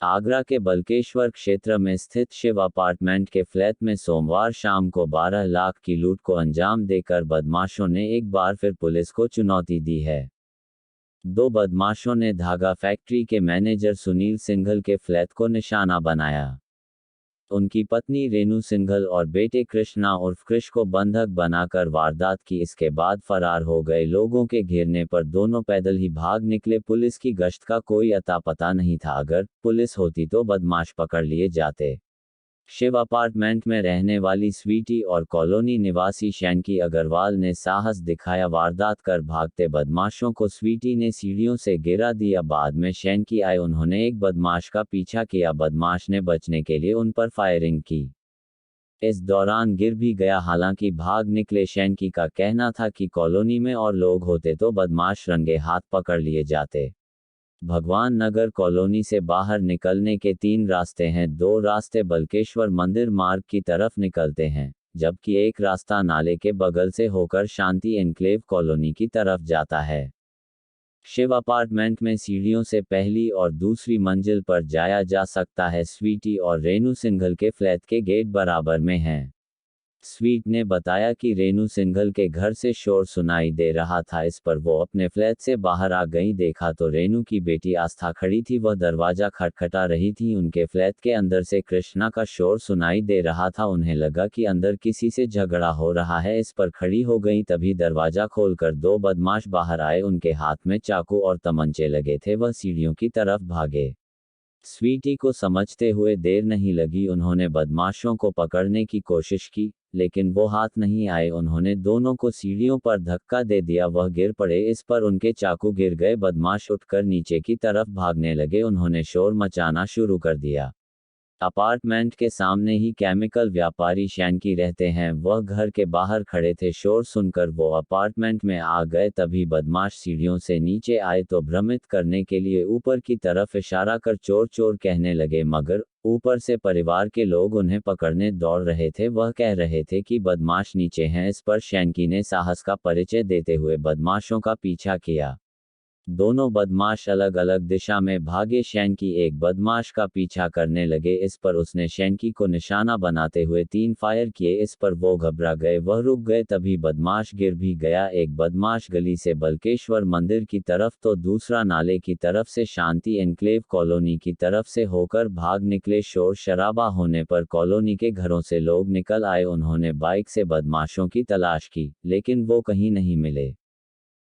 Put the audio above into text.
आगरा के बल्केश्वर क्षेत्र में स्थित शिव अपार्टमेंट के फ्लैट में सोमवार शाम को 12 लाख की लूट को अंजाम देकर बदमाशों ने एक बार फिर पुलिस को चुनौती दी है। दो बदमाशों ने धागा फैक्ट्री के मैनेजर सुनील सिंघल के फ्लैट को निशाना बनाया। उनकी पत्नी रेनू सिंघल और बेटे कृष्णा उर्फ कृष को बंधक बनाकर वारदात की। इसके बाद फरार हो गए लोगों के घेरने पर दोनों पैदल ही भाग निकले। पुलिस की गश्त का कोई अता पता नहीं था। अगर पुलिस होती तो बदमाश पकड़ लिए जाते। शिव अपार्टमेंट में रहने वाली स्वीटी और कॉलोनी निवासी शैनकी अग्रवाल ने साहस दिखाया। वारदात कर भागते बदमाशों को स्वीटी ने सीढ़ियों से गिरा दिया। बाद में शैनकी आए, उन्होंने एक बदमाश का पीछा किया। बदमाश ने बचने के लिए उन पर फायरिंग की। इस दौरान गिर भी गया। हालांकि भाग निकले शैनकी का कहना था कि कॉलोनी में और लोग होते तो बदमाश रंगे हाथ पकड़ लिए जाते। भगवान नगर कॉलोनी से बाहर निकलने के 3 रास्ते हैं। 2 रास्ते बल्केश्वर मंदिर मार्ग की तरफ निकलते हैं, जबकि एक रास्ता नाले के बगल से होकर शांति एन्क्लेव कॉलोनी की तरफ जाता है। शिव अपार्टमेंट में सीढ़ियों से पहली और दूसरी मंजिल पर जाया जा सकता है। स्वीटी और रेनू सिंघल के फ्लैट के गेट बराबर में हैं। स्वीट ने बताया कि रेनू सिंघल के घर से शोर सुनाई दे रहा था। इस पर वो अपने फ्लैट से बाहर आ गई। देखा तो रेनू की बेटी आस्था खड़ी थी, वह दरवाजा खटखटा रही थी। उनके फ्लैट के अंदर से कृष्णा का शोर सुनाई दे रहा था। उन्हें लगा कि अंदर किसी से झगड़ा हो रहा है, इस पर खड़ी हो गई। तभी दरवाजा खोलकर 2 बदमाश बाहर आए। उनके हाथ में चाकू और तमंचे लगे थे। वह सीढ़ियों की तरफ भागे। स्वीटी को समझते हुए देर नहीं लगी। उन्होंने बदमाशों को पकड़ने की कोशिश की, लेकिन वो हाथ नहीं आए। उन्होंने दोनों को सीढ़ियों पर धक्का दे दिया। वह गिर पड़े। इस पर उनके चाकू गिर गए। बदमाश उठकर नीचे की तरफ भागने लगे। उन्होंने शोर मचाना शुरू कर दिया। अपार्टमेंट के सामने ही केमिकल व्यापारी शैनकी रहते हैं। वह घर के बाहर खड़े थे। शोर सुनकर वो अपार्टमेंट में आ गए। तभी बदमाश सीढ़ियों से नीचे आए तो भ्रमित करने के लिए ऊपर की तरफ इशारा कर चोर चोर कहने लगे, मगर ऊपर से परिवार के लोग उन्हें पकड़ने दौड़ रहे थे। वह कह रहे थे कि बदमाश नीचे हैं। इस पर शैनकी ने साहस का परिचय देते हुए बदमाशों का पीछा किया। दोनों बदमाश अलग अलग दिशा में भागे। शैनकी एक बदमाश का पीछा करने लगे। इस पर उसने शैनकी को निशाना बनाते हुए 3 फायर किए। इस पर वो घबरा गए, वह रुक गए। तभी बदमाश गिर भी गया। एक बदमाश गली से बल्केश्वर मंदिर की तरफ तो दूसरा नाले की तरफ से शांति एन्क्लेव कॉलोनी की तरफ से होकर भाग निकले। शोर शराबा होने पर कॉलोनी के घरों से लोग निकल आए। उन्होंने बाइक से बदमाशों की तलाश की, लेकिन वो कहीं नहीं मिले।